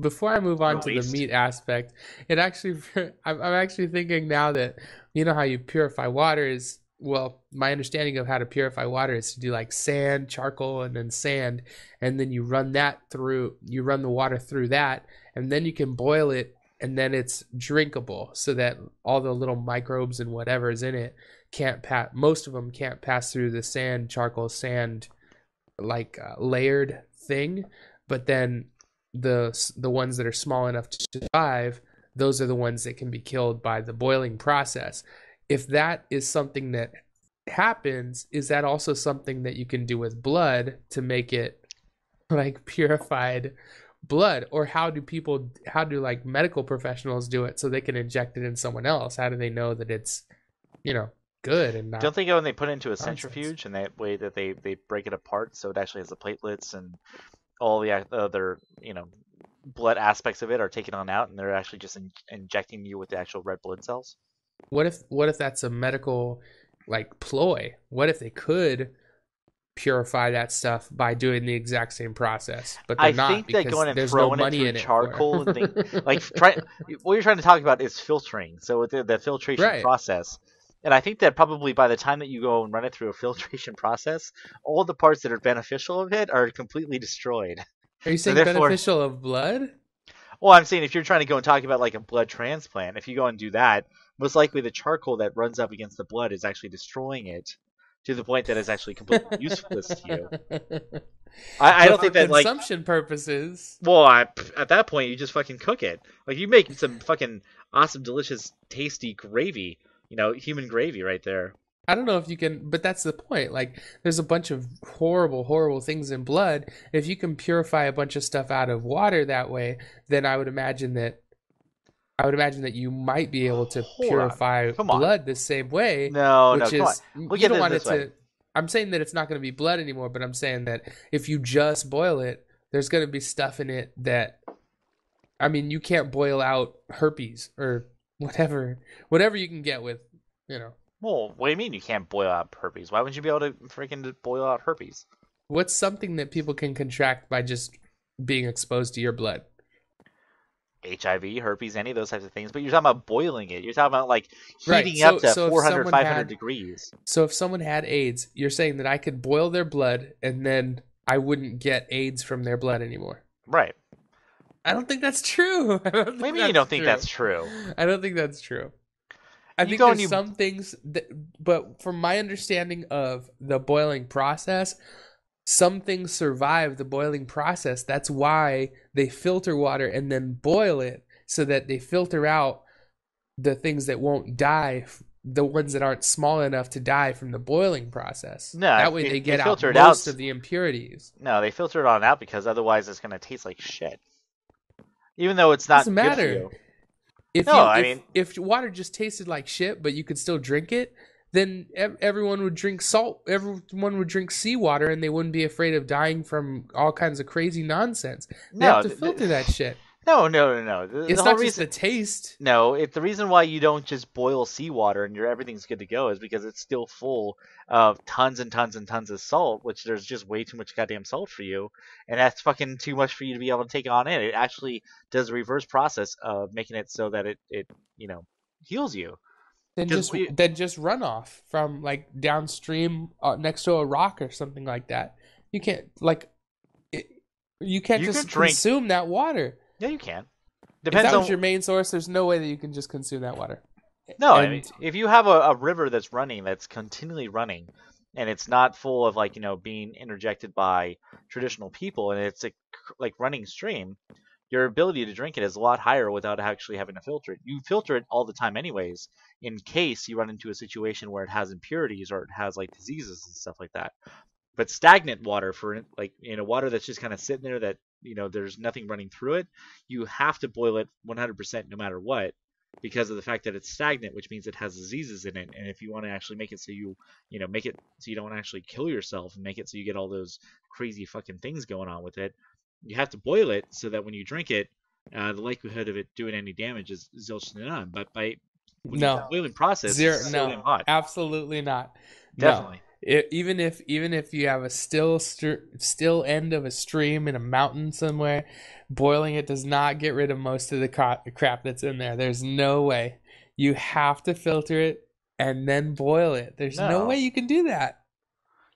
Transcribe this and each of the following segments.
before I move on to the Released. meat aspect, it actually I'm actually thinking now that you know how you purify water is well, my understanding of how to purify water is to do like sand, charcoal, and then sand, and then you run the water through that, and then you can boil it, and then it's drinkable, so that all the little microbes and whatever is in it can't pass. Most of them can't pass through the sand, charcoal, sand, like layered thing, but then the ones that are small enough to survive, those are the ones that can be killed by the boiling process. If that is something that happens, is that also something that you can do with blood to make it like purified blood? Or how do like medical professionals do it so they can inject it in someone else? How do they know that it's, you know, good and not Don't they go and they put it into a nonsense? centrifuge, and that way that they break it apart so it actually has the platelets and all the other blood aspects of it are taken on out, and they're actually just injecting you with the actual red blood cells. What if that's a medical like ploy? What if they could purify that stuff by doing the exact same process, but they're I not think that because going and there's no throwing it money through in it charcoal and for things it. like what you're trying to talk about is filtering. So with the filtration Right. process, and I think that probably by the time that you go and run it through a filtration process, all the parts that are beneficial of it are completely destroyed. Are you So saying therefore, beneficial of blood? well, I'm saying if you're trying to go and talk about like a blood transplant, if you go and do that, most likely the charcoal that runs up against the blood is actually destroying it to the point that it's actually completely useless to you. I But don't for think that like, consumption purposes, well, at that point you just fucking cook it. Like you make some fucking awesome, delicious, tasty gravy. Human gravy right there. I don't know if you can, but that's the point. Like, there's a bunch of horrible, horrible things in blood. If you can purify a bunch of stuff out of water that way, then I would imagine that you might be able to Hold on, purify come on. blood the same way, No, no, which come on. is Look you at don't it want it this way. to. I'm saying that it's not going to be blood anymore, but I'm saying that if you just boil it, there's going to be stuff in it that, I mean, you can't boil out herpes or whatever you can get with, you know. Well, what do you mean you can't boil out herpes? Why wouldn't you be able to freaking boil out herpes? What's something that people can contract by just being exposed to your blood? HIV, herpes, any of those types of things. But you're talking about boiling it. You're talking about like Right. heating up to So if 400, someone 500 had degrees. so if someone had AIDS, you're saying that I could boil their blood and then I wouldn't get AIDS from their blood anymore. Right. I don't think that's true. I don't think Maybe you that's don't think true. that's true. I don't think that's true. I You think go and there's some things that, but from my understanding of the boiling process, some things survive the boiling process. That's why they filter water and then boil it so that they filter out the things that won't die, the ones that aren't small enough to die from the boiling process. No, That way they get out filter it most out. of the impurities. No, they filter it on out because otherwise it's going to taste like shit. Even though it's not Doesn't good for matter. you. If No, you I if mean, if water just tasted like shit, but you could still drink it, then everyone would drink salt. Everyone would drink seawater, and they wouldn't be afraid of dying from all kinds of crazy nonsense. They have no, to filter that shit. no, no, no, no. The It's whole not just reason, the taste. no, the reason why you don't just boil seawater and everything's good to go is because it's still full of tons and tons and tons of salt, which there's just way too much goddamn salt for you, and that's fucking too much for you to be able to take on in. It actually does a reverse process of making it so that it heals you. Then just run off from like downstream next to a rock or something like that. You can't you can't You just can drink. consume that water. Yeah, you can. If Depends that was on. your main source, there's no way that you can just consume that water. No, I mean, And if you have a river that's running, that's continually running, and it's not full of like being interjected by traditional people, and it's like running stream, your ability to drink it is a lot higher without actually having to filter it. You filter it all the time anyways, in case you run into a situation where it has impurities or it has like diseases and stuff like that. But stagnant water, for like water that's just kind of sitting there that there's nothing running through it, you have to boil it 100% no matter what, because of the fact that it's stagnant, which means it has diseases in it. And if you want to actually make it so make it so you don't actually kill yourself and make it so you get all those crazy fucking things going on with it, you have to boil it so that when you drink it, the likelihood of it doing any damage is zilch to none. But when you do no, the boiling process, zero, it's so no, damn hot. absolutely not. No, Definitely. Even if you have a still end of a stream in a mountain somewhere, boiling it does not get rid of most of the crap that's in there. There's no way. You have to filter it and then boil it. There's no way No, you can do that.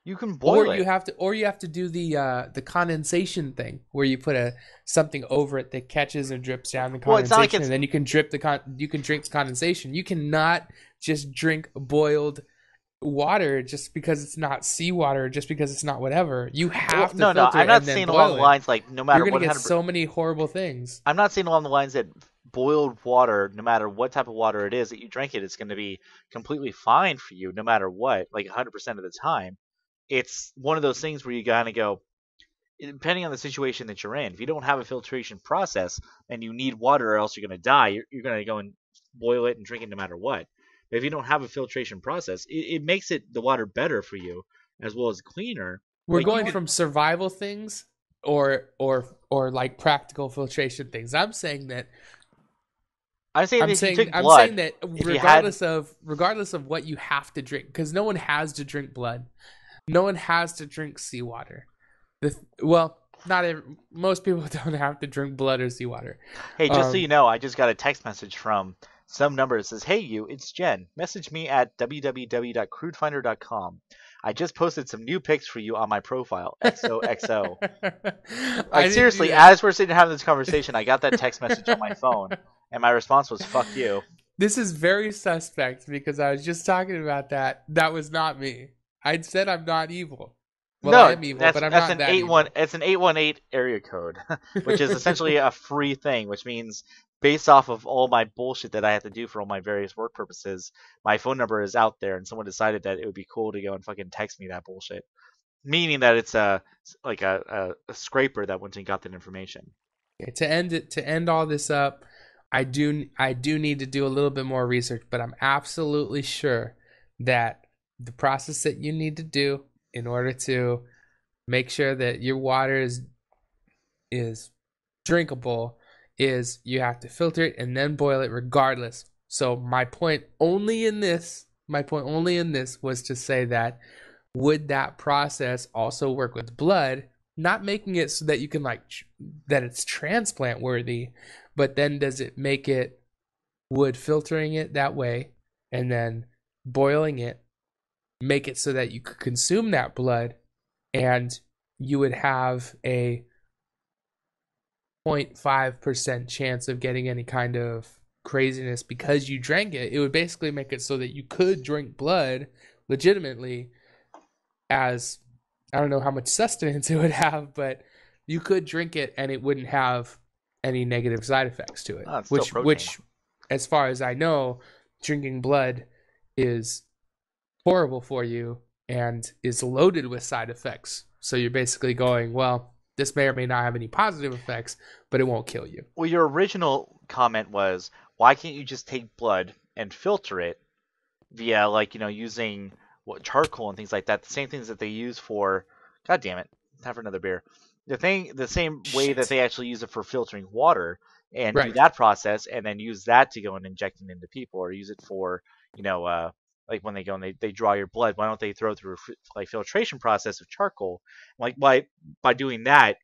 you can Or boil you it. have to or you have to do the condensation thing where you put something over it that catches and drips down the Well, it's not like condensation, it's and then you can you can drink the condensation. You cannot just drink boiled water just because it's not seawater, just because it's not whatever. You well, have to no, no. filter I'm it not and then saying along boil the it. lines like no You're matter gonna what get 100. so many horrible things. I'm not saying along the lines that boiled water, no matter what type of water it is that you drink it, it's going to be completely fine for you, no matter what, like 100% of the time. It's one of those things where you kind of go, depending on the situation that you're in. If you don't have a filtration process and you need water or else you're going to die, you're going to go and boil it and drink it no matter what. But if you don't have a filtration process, it makes it the water better for you as well as cleaner. We're Like you going could, from survival things or like practical filtration things. I'm saying that I'm if you saying took I'm saying blood, that if you had, regardless of what you have to drink, because no one has to drink blood. No one has to drink seawater. Well, not every, most people don't have to drink blood or seawater. hey, just so you Um, know, I just got a text message from some number that says, "Hey, you, it's Jen. Message me at www.crudefinder.com. I just posted some new pics for you on my profile. XOXO." I Like didn't do seriously, that. as we're sitting here having this conversation, I got that text message on my phone, and my response was "fuck you." This is very suspect because I was just talking about that. That was not me. I said I'm not evil. Well, I No, am evil, that's but I'm that's not an that 81. evil. It's an 818 area code, which is essentially a free thing. Which means, based off of all my bullshit that I have to do for all my various work purposes, my phone number is out there, and someone decided that it would be cool to go and fucking text me that bullshit. Meaning that it's a scraper that went and got that information. Okay, to end all this up, I do need to do a little bit more research, but I'm absolutely sure that the process that you need to do in order to make sure that your water is drinkable is you have to filter it and then boil it regardless. So my point only in this was to say that would that process also work with blood, not making it so that you can that it's transplant worthy, but then does it make it would filtering it that way and then boiling it make it so that you could consume that blood and you would have a 0.5% chance of getting any kind of craziness because you drank it. It would basically make it so that you could drink blood legitimately, as I don't know how much sustenance it would have, but you could drink it and it wouldn't have any negative side effects to it. Oh, it's still protein. Which as far as I know, drinking blood is horrible for you and is loaded with side effects. So you're basically going, well, this may or may not have any positive effects, but it won't kill you. Well, your original comment was, why can't you just take blood and filter it via using charcoal and things like that, the same things that they use for, god damn it, time for another beer, the same way that Shit. they actually use it for filtering water, and do Right. that process and then use that to go and inject it into people, or use it for like when they go and they draw your blood. Why don't they throw it through a filtration process of charcoal? Like by doing that,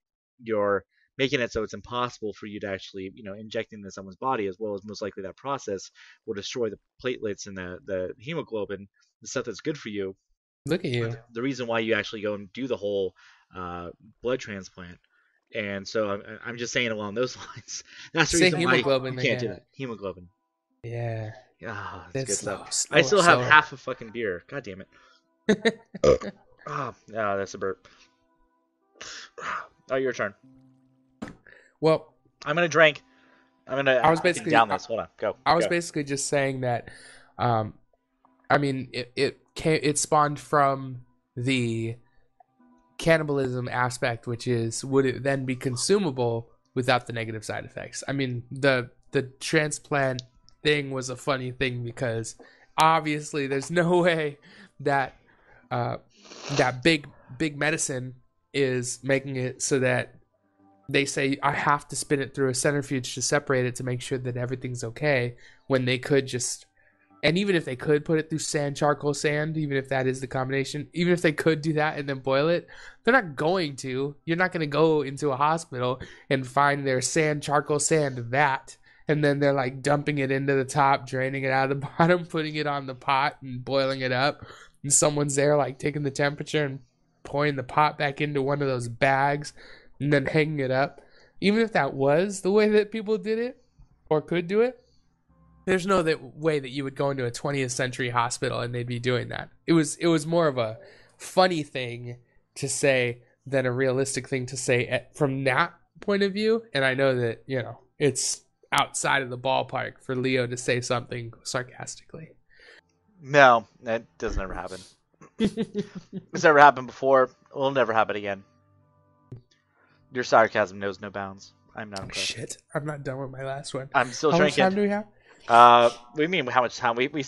you're making it so it's impossible for you to actually inject into someone's body, as well as most likely that process will destroy the platelets and the hemoglobin, the stuff that's good for you. Look at you. The reason why you actually go and do the whole uh, blood transplant. And so I'm just saying along those lines. That's the Say reason why you hemoglobin can't do again. that. Hemoglobin. Yeah. Ah, that's That's good slow, stuff. I slower, still have slower. half a fucking beer. God damn it. Ah, no, that's a burp. Oh, your turn. Well, I'm gonna drink. I'm gonna I was fucking basically down this. Hold on. Go. I was Go. basically just saying that um I mean it spawned from the cannibalism aspect, which is would it then be consumable without the negative side effects? I mean, the transplant thing was a funny thing because obviously there's no way that uh, that big medicine is making it so that they say I have to spin it through a centrifuge to separate it to make sure that everything's okay when they could just And even if they could put it through sand, charcoal, sand, even if that is the combination, even if they could do that and then boil it, they're not going to. You're not going to go into a hospital and find their sand, charcoal, sand vat, and then they're like dumping it into the top, draining it out of the bottom, putting it on the pot and boiling it up. And someone's there like taking the temperature and pouring the pot back into one of those bags and then hanging it up. Even if that was the way that people did it or could do it, there's no way that you would go into a 20th century hospital and they'd be doing that. It was more of a funny thing to say than a realistic thing to say from that point of view. And I know that, it's outside of the ballpark for Leo to say something sarcastically. No, that doesn't ever happen. It's never happened before. It will never happen again. Your sarcasm knows no bounds. I'm not impressed. Shit, I'm not done with my last one. I'm still How drinking. How much time do we have? What do you mean? How much time? We need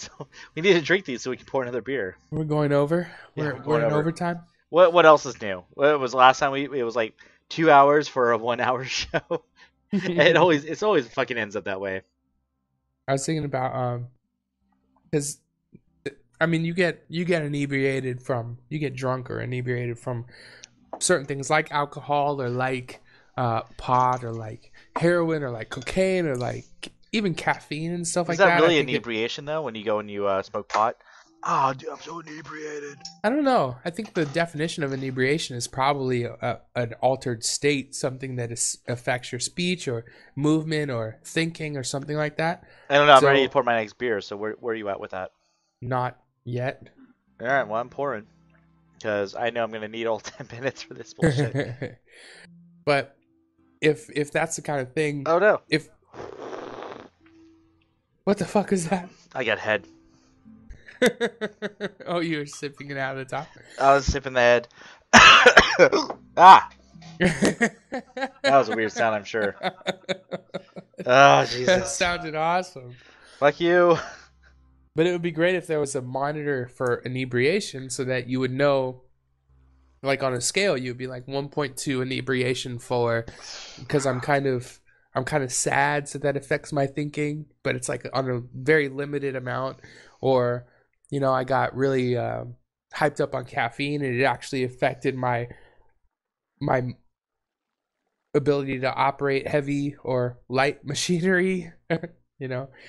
to drink these so we can pour another beer. We're going over. Yeah, We're in overtime. What else is new? What was the last time it was like 2 hours for a 1 hour show? It always fucking ends up that way. I was thinking about because I mean you get drunk or inebriated from certain things like alcohol or like pot or like heroin or like cocaine or like even caffeine and stuff like that. Is that really inebriation though when you go and you smoke pot? Oh, dude, I'm so inebriated. I don't know. I think the definition of inebriation is probably an altered state, something that affects your speech or movement or thinking or something like that. I don't know. I'm ready to pour my next beer. So where are you at with that? Not yet. All right. Well, I'm pouring because I know I'm going to need all 10 minutes for this bullshit. But if that's the kind of thing. Oh no. What the fuck is that? I got head. Oh, you were sipping it out of the top? I was sipping the head. Ah! That was a weird sound, I'm sure. Oh, Jesus. That sounded awesome. Fuck you. But it would be great if there was a monitor for inebriation so that you would know, like on a scale, you'd be like 1.2 inebriation for, because I'm kind of sad, so that affects my thinking, but it's like on a very limited amount. Or, I got really hyped up on caffeine and it actually affected my ability to operate heavy or light machinery,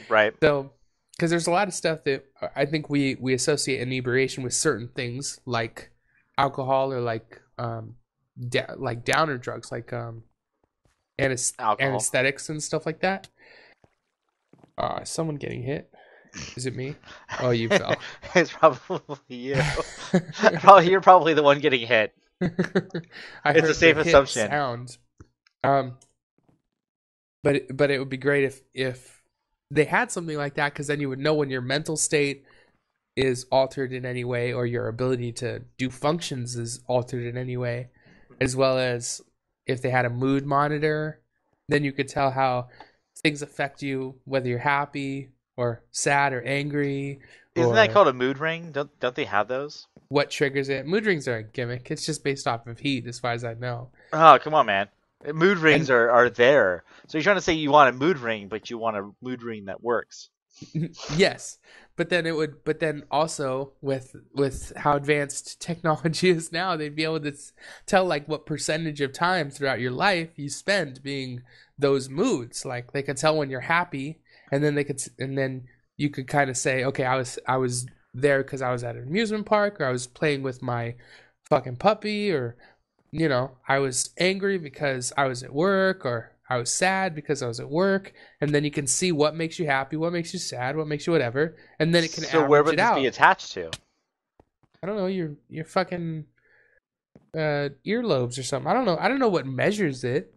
Right. So, because there's a lot of stuff that I think we associate inebriation with certain things like alcohol or like downer drugs, like anesthetics and stuff like that. Is someone getting hit? Is it me? Oh, you fell. It's probably you. You're probably the one getting hit. It's a safe assumption. Sound. But it would be great if they had something like that, because then you would know when your mental state is altered in any way or your ability to do functions is altered in any way, as well as if they had a mood monitor, then you could tell how things affect you, whether you're happy or sad or angry. Isn't that called a mood ring? Don't they have those? What triggers it? Mood rings are a gimmick. It's just based off of heat, as far as I know. Oh, come on, man. Mood rings are there. So you're trying to say you want a mood ring, but you want a mood ring that works. Yes. But then also with how advanced technology is now, they'd be able to tell like what percentage of time throughout your life you spend being those moods. Like they could tell when you're happy, and then you could kind of say, okay, I was there because I was at an amusement park, or I was playing with my fucking puppy, or I was angry because I was at work, or I was sad because I was at work, and then you can see what makes you happy, what makes you sad, what makes you whatever, and then it can average it out. So where would this be attached to? I don't know, your fucking earlobes or something. I don't know what measures it.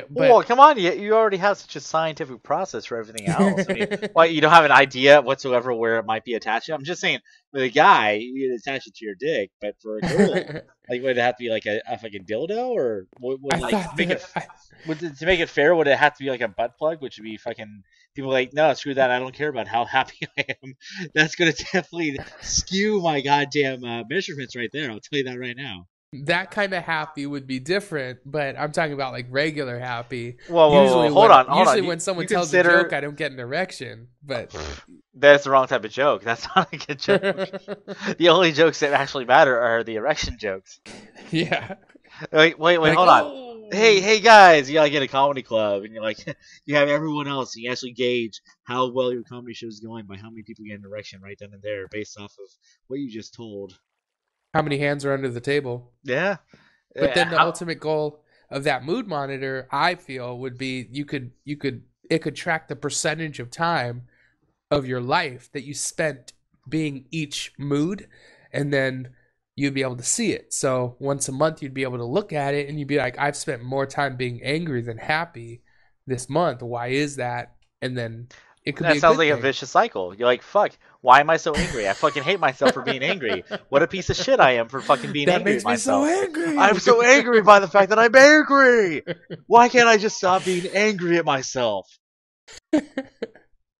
Well, come on, you already have such a scientific process for everything else. I mean, why you don't have an idea whatsoever where it might be attached to? I'm just saying, with a guy, you can attach it to your dick, but for a girl, like, would it have to be like a fucking dildo, or to make it fair, would it have to be like a butt plug, which would be fucking people like, no, screw that, I don't care about how happy I am. That's gonna definitely skew my goddamn measurements right there. I'll tell you that right now. That kind of happy would be different, but I'm talking about like regular happy. Whoa. Hold on, hold on. Usually You when someone you tells a joke, consider I don't get an erection, but that's the wrong type of joke. That's not a good joke. The only jokes that actually matter are the erection jokes. yeah, Wait, like hold on. Hey, oh, hey guys, you like at a comedy club, and you're like, you have everyone else. And you actually gauge how well your comedy show is going by how many people get an erection right then and there, based off of what you just told. how many hands are under the table? Yeah. But then the How? ultimate goal of that mood monitor, I feel, would be it could track the percentage of time of your life that you spent being each mood, and then you'd be able to see it. So once a month you'd be able to look at it and you'd be like, I've spent more time being angry than happy this month. Why is that? And then it could be That a sounds good like a thing. vicious cycle. You're like, fuck, why am I so angry? I fucking hate myself for being angry. What a piece of shit I am for fucking being That angry at makes me so myself. I'm angry. so angry by the fact that I'm angry. Why can't I just stop being angry at myself?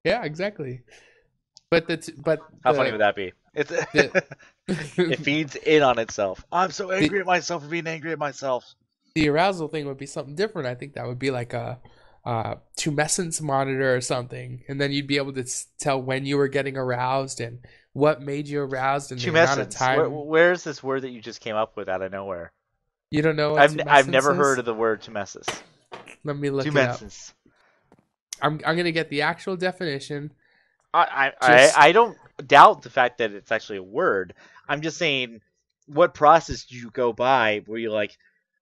Yeah, exactly. But How funny would that be? It's the it feeds in on itself. I'm so the angry at myself for being angry at myself. the arousal thing would be something different. I think that would be like a tumescence monitor or something, and then you'd be able to tell when you were getting aroused and what made you aroused and the amount of Tumescence. time. Where's this word that you just came up with out of nowhere? You don't know what I've tumescence never heard is? of the word tumescence. Let me look it up. Tumescence. I'm gonna get the actual definition. I Just don't doubt the fact that it's actually a word. I'm just saying, what process do you go by where you're like,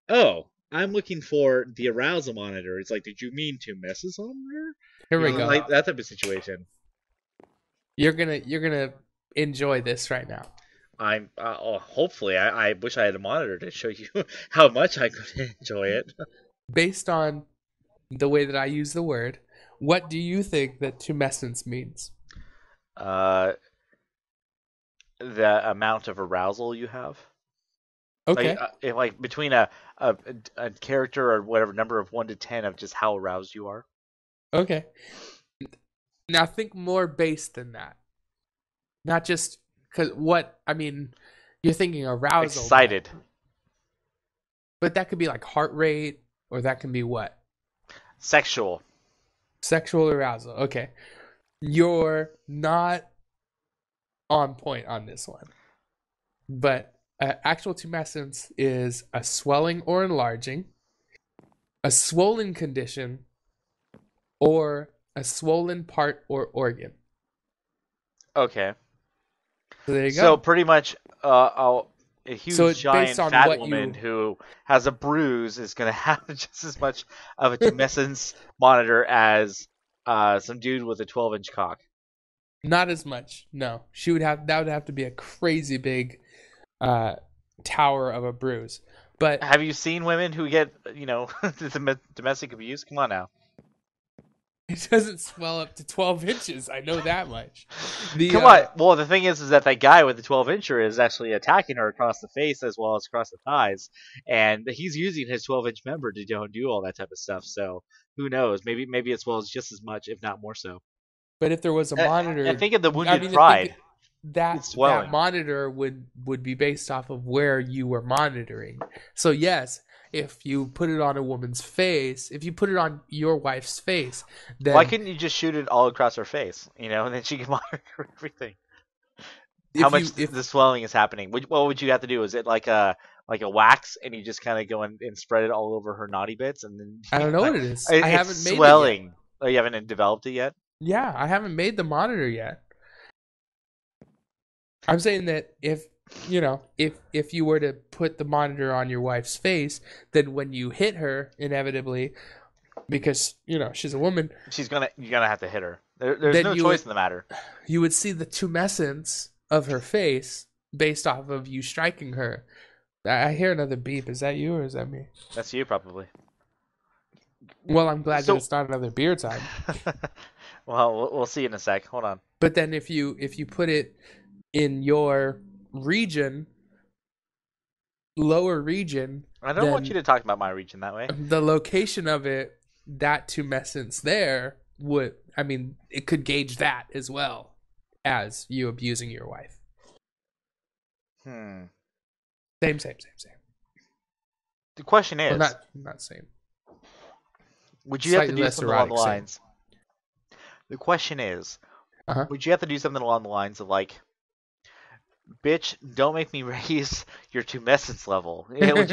oh, I'm looking for the arousal monitor. It's like, did you mean to messes on her? here You we know, go. like that type of situation. You're gonna enjoy this right now. Hopefully, I wish I had a monitor to show you how much I could enjoy it. Based on the way that I use the word, what do you think that tumescence means? Uh, the amount of arousal you have. Like, Okay. like between a character or whatever number of 1 to 10 of just how aroused you are. Okay. Now think more base than that. Not just because what I mean, you're thinking arousal, Excited. but that could be like heart rate, or that can be what? Sexual. Sexual arousal. Okay. You're not on point on this one. But actual tumescence is a swelling or enlarging, a swollen condition, or a swollen part or organ. Okay. So there you So go. pretty much, a So huge, it's based giant, on fat what woman you, who has a bruise is going to have just as much of a tumescence monitor as some dude with a 12-inch cock. not as much. No, she would have, that would have to be a crazy big uh, tower of a bruise. But Have you seen women who get, domestic abuse? Come on now. it doesn't swell up to 12 inches. I know that much. The Come on. Well, the thing is that guy with the 12-incher is actually attacking her across the face as well as across the thighs, and he's using his 12-inch member to do all that type of stuff. So who knows? Maybe it swells just as much, if not more so. but if there was a And monitor, think of the I wounded mean, I think pride. that It's that swelling. monitor would be based off of where you were monitoring. So yes, if you put it on a woman's face, if you put it on your wife's face, Why then couldn't you just shoot it all across her face? And then she can monitor everything. How if much you the swelling is happening? What would you have to do? Is it like a wax, and you just kind of go and spread it all over her naughty bits, and then I don't know what it is. I it's haven't made it yet. swelling. Oh, you haven't developed it yet. Yeah, I haven't made the monitor yet. I'm saying that if you were to put the monitor on your wife's face, then when you hit her, inevitably, because she's a woman, You're gonna have to hit her. There's then no choice in the matter. you would see the tumescence of her face based off of you striking her. I hear another beep. Is that you or is that me? That's you probably. Well, I'm glad that So, it's not another beer time. well, we'll see in a sec. Hold on. But then if you put it in your region, lower region, I don't want you then to talk about my region that way. the location of it, that tumescence there would, I mean, it could gauge that as well as you abusing your wife. Hmm. Same. The question Well, is, not same. would you have to Slightly do less something along the erotic, same. lines? The question is, Uh-huh. would you have to do something along the lines of like, bitch, don't make me raise your tumescence level? Yeah, would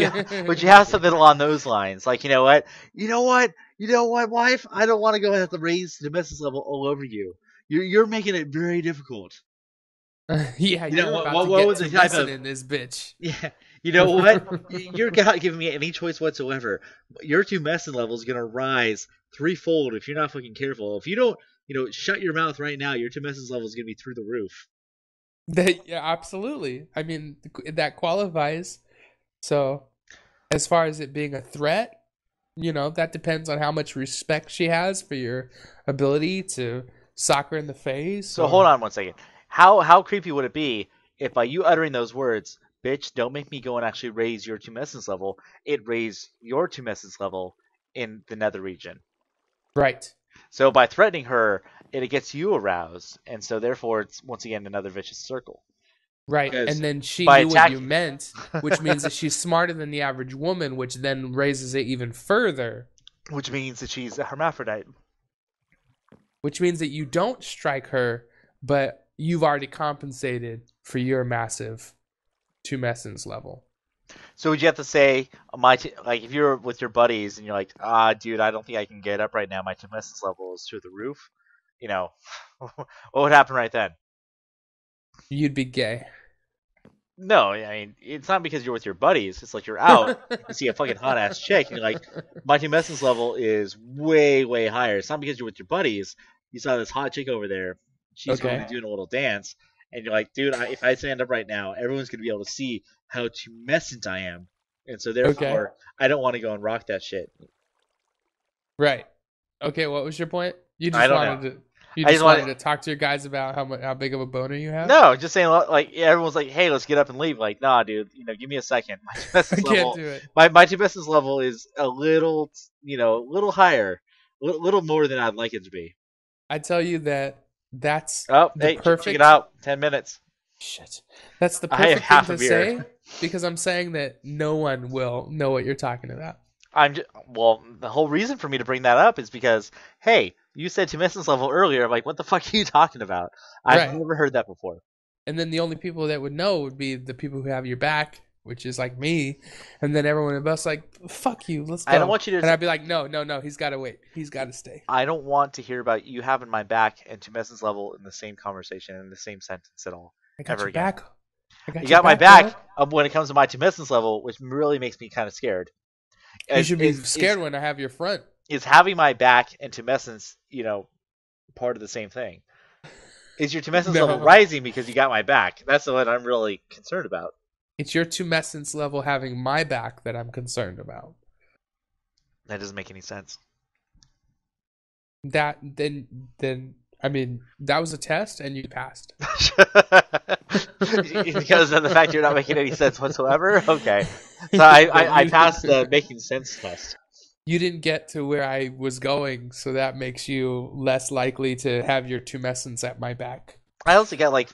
you have something along those lines? Like, you know what? Wife? I don't want to go and have to raise the tumescence level all over you. You're making it very difficult. Yeah, You know you're about to what get was the type tumescent of in this bitch. yeah? You know what? You're not giving me any choice whatsoever. Your tumescence level is gonna rise threefold if you're not fucking careful. If you don't, shut your mouth right now, your tumescence level is gonna be through the roof. Yeah, absolutely. I mean, that qualifies. So, as far as it being a threat, that depends on how much respect she has for your ability to sock her in the face So hold or on one second. How creepy would it be if by you uttering those words, "Bitch, don't make me go and actually raise your tumescence level," it raised your tumescence level in the nether region. right. So by threatening her, it gets you aroused, and so therefore it's once again another vicious circle. Right. Because And then she by knew what you attacking, meant, which means that she's smarter than the average woman, which then raises it even further, which means that she's a hermaphrodite. which means that you don't strike her, but you've already compensated for your massive tumescence level. So would you have to say like if you're with your buddies and you're like, dude, I don't think I can get up right now. My tumescence level is through the roof. You know, what would happen right then? You'd be gay. No, I mean it's not because you're with your buddies. It's like you're out, you see a fucking hot ass chick, and you're like, my tumescence level is way way higher. It's not because you're with your buddies. You saw this hot chick over there. She's going Okay. and doing a little dance, and you're like, dude, if I stand up right now, everyone's gonna be able to see how tumescent I am, and so Okay. therefore I don't want to go and rock that shit. Right. Okay, what was your point? I don't know. You I just just want wanted to talk to your guys about how big of a boner you have? no, just saying like everyone's like, hey, let's get up and leave. Like, nah, dude, give me a second. My I tumescence can't level, do it. my tumescence level is a little, little higher, little more than I'd like it to be. I tell you that that's Oh, the hey, check it perfect out. 10 minutes. shit. That's the I have perfect thing half a to beer. say because I'm saying that no one will know what you're talking about. Well, the whole reason for me to bring that up is because, hey, you said tumescence level earlier. I'm like, what the fuck are you talking about? I've Right. never heard that before. And then the only people that would know would be the people who have your back, which is like me. And then everyone would bus like, fuck you, let's I don't go. want you And to. I'd be like, no, he's got to wait. He's got to stay. I don't want to hear about you having my back and tumescence level in the same conversation in the same sentence at all, I got ever your again. back. I got You your got my back, bro. back when it comes to my tumescence level, which really makes me kind of scared. You Is should be is is scared when I have your front. is having my back and tumescence, part of the same thing? Is your tumescence level No. rising because you got my back? That's what I'm really concerned about. It's your tumescence level having my back that I'm concerned about. That doesn't make any sense. That then I mean that was a test and you passed. Because of the fact you're not making any sense whatsoever. Okay, so I passed the making sense test. You didn't get to where I was going, so that makes you less likely to have your tumescence at my back. I also got like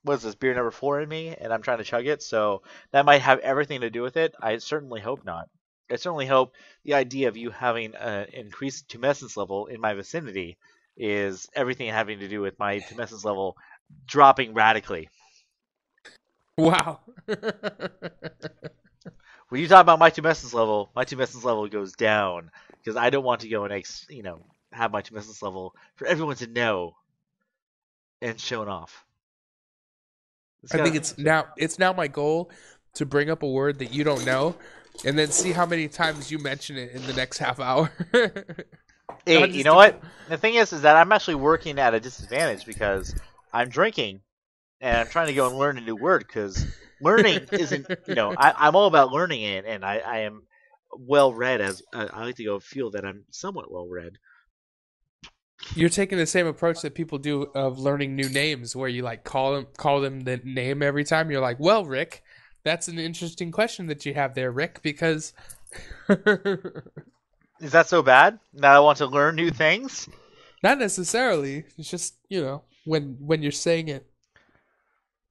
what is this beer number 4 in me, and I'm trying to chug it, so that might have everything to do with it. I certainly hope not. I certainly hope the idea of you having an increased tumescence level in my vicinity is everything having to do with my tumescence level dropping radically. Wow. When you talk about my tumescence level goes down because I don't want to go and have my tumescence level for everyone to know and shown off. I think it's now my goal to bring up a word that you don't know and then see how many times you mention it in the next half hour. Hey, you know what? The thing is that I'm actually working at a disadvantage because I'm drinking and I'm trying to go and learn a new word because learning isn't, I'm all about learning it, and I am well read as I like to go feel that I'm somewhat well read. You're taking the same approach that people do of learning new names, where you like call them the name every time. You're like, well, Rick, that's an interesting question that you have there, Rick, because Is that so bad? Now I want to learn new things? not necessarily. It's just when you're saying it,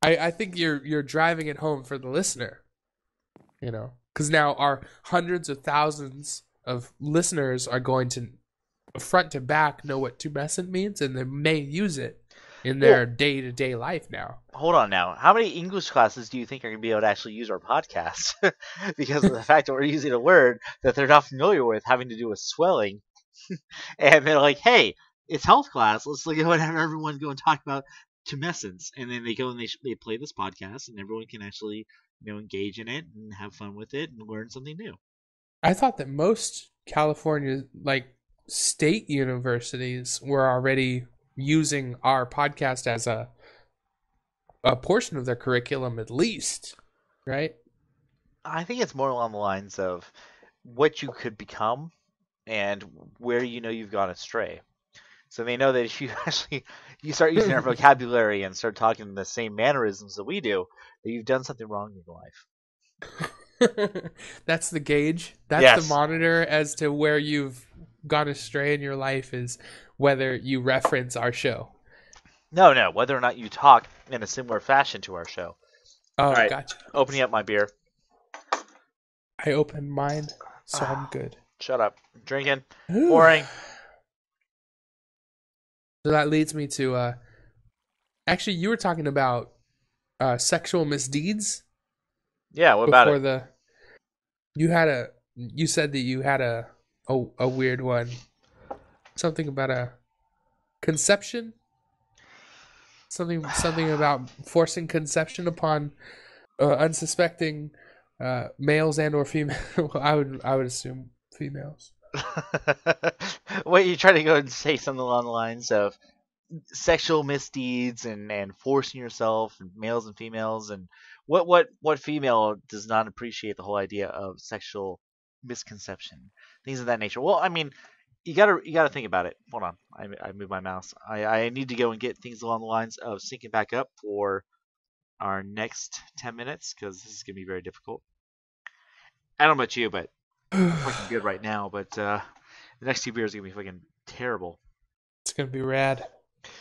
I think you're driving it home for the listener. because now our hundreds of thousands of listeners are going to front to back know what tumescent means, and they may use it in their Well, day-to-day life now. hold on now. How many English classes do you think are going to be able to actually use our podcast? Because of the fact that we're using a word that they're not familiar with, having to do with swelling, and they're like, "Hey, it's health class. Let's go and have everyone go and talk about tumescence." And then they go and they play this podcast, and everyone can actually engage in it and have fun with it and learn something new. I thought that most California, like state universities, were already using our podcast as a portion of their curriculum, at least, right? I think it's more along the lines of what you could become and where you've gone astray. So they know that if you actually you start using our vocabulary and start talking the same mannerisms that we do, that you've done something wrong in your life. That's the gauge. That's Yes. the monitor as to where you've gone astray in your life, is whether you reference our show. No, whether or not you talk in a similar fashion to our show. Oh, All right, gotcha. opening up my beer. I opened mine, so I'm good. Shut up. Drinking. Pouring. So that leads me to actually, you were talking about sexual misdeeds. Yeah, what about it? You said that you had a weird one. Something about a conception. Something about forcing conception upon unsuspecting males and or female. I would assume females. Wait, you try to go and say something along the lines of sexual misdeeds and forcing yourself, and males and females, and what female does not appreciate the whole idea of sexual misconception, things of that nature. Well, I mean, you gotta think about it. Hold on, I moved my mouse. I need to go and get things along the lines of syncing back up for our next 10 minutes, because this is gonna be very difficult. I don't know about you, but I'm fucking good right now. But the next 2 beers are gonna be fucking terrible. It's gonna be rad.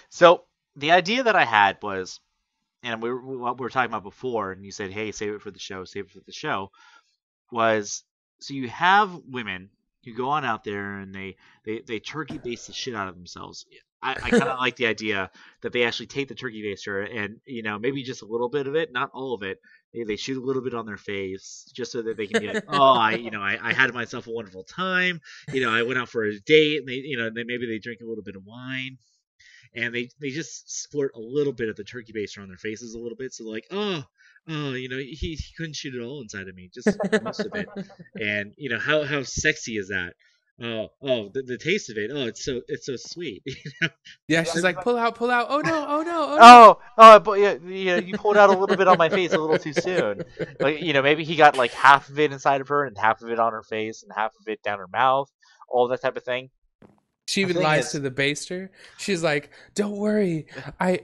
So the idea that I had was, and what we were talking about before, and you said, "Hey, save it for the show, save it for the show," was, so you have women who go on out there and they turkey baste the shit out of themselves. I kind of like the idea that they actually take the turkey baster and maybe just a little bit of it, not all of it. They shoot a little bit on their face just so that they can be like, "Oh, I had myself a wonderful time. I went out for a date," and they maybe they drink a little bit of wine. And they just squirt a little bit of the turkey baster on their faces a little bit, so they're like, oh, he couldn't shoot it all inside of me, just most of it. And how sexy is that? The taste of it. Oh, it's so sweet. Yeah, she's like, pull out. Oh no, oh no, oh no. But yeah, you pulled out a little bit on my face a little too soon. Like, maybe he got like half of it inside of her and half of it on her face and half of it down her mouth, all that type of thing. She even lies to the baster. She's like, "Don't worry, I'm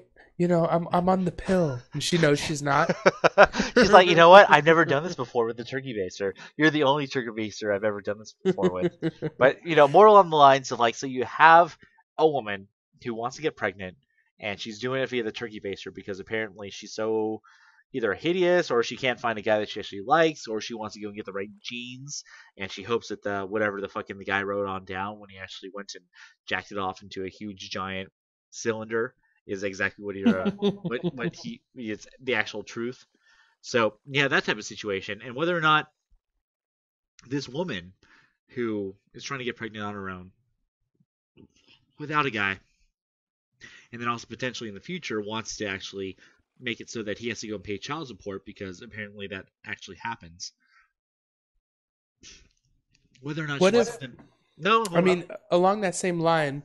on the pill," and she knows she's not. She's like, "You know what? I've never done this before with the turkey baster. You're the only turkey baster I've ever done this before with." But more along the lines of, like, so you have a woman who wants to get pregnant, and she's doing it via the turkey baster because apparently she's so either hideous, or she can't find a guy that she actually likes, or she wants to go and get the right genes, and she hopes that whatever the fucking the guy wrote on down when he actually went and jacked it off into a huge giant cylinder is exactly what he it's the actual truth. So yeah, that type of situation. And whether or not this woman who is trying to get pregnant on her own without a guy, and then also potentially in the future wants to actually make it so that he has to go and pay child support, because apparently that actually happens. Whether or not What she if? No, I mean, along that same line,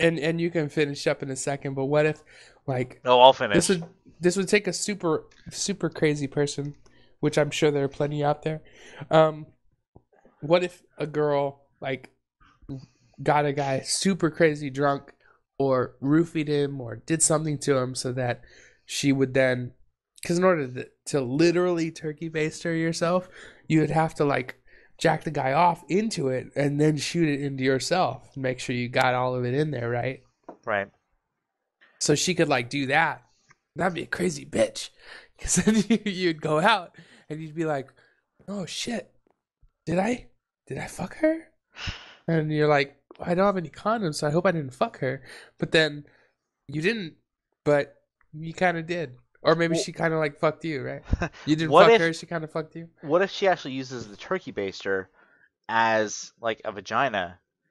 and you can finish up in a second. But what if, like, no, I'll finish. This would take a super crazy person, which I'm sure there are plenty out there. What if a girl like got a guy super crazy drunk, or roofied him, or did something to him, so that she would then, because in order to literally turkey baster yourself, you would have to like jack the guy off into it and then shoot it into yourself and make sure you got all of it in there, right? Right. So she could like do that. That'd be a crazy bitch. Because then you'd go out and you'd be like, oh shit, did I did I fuck her? And you're like, I don't have any condoms, so I hope I didn't fuck her. But then you didn't, but you kind of did. Or maybe Well, she kind of like fucked you, right? You didn't what fuck if her, she kind of fucked you. what if she actually uses the turkey baster as like a vagina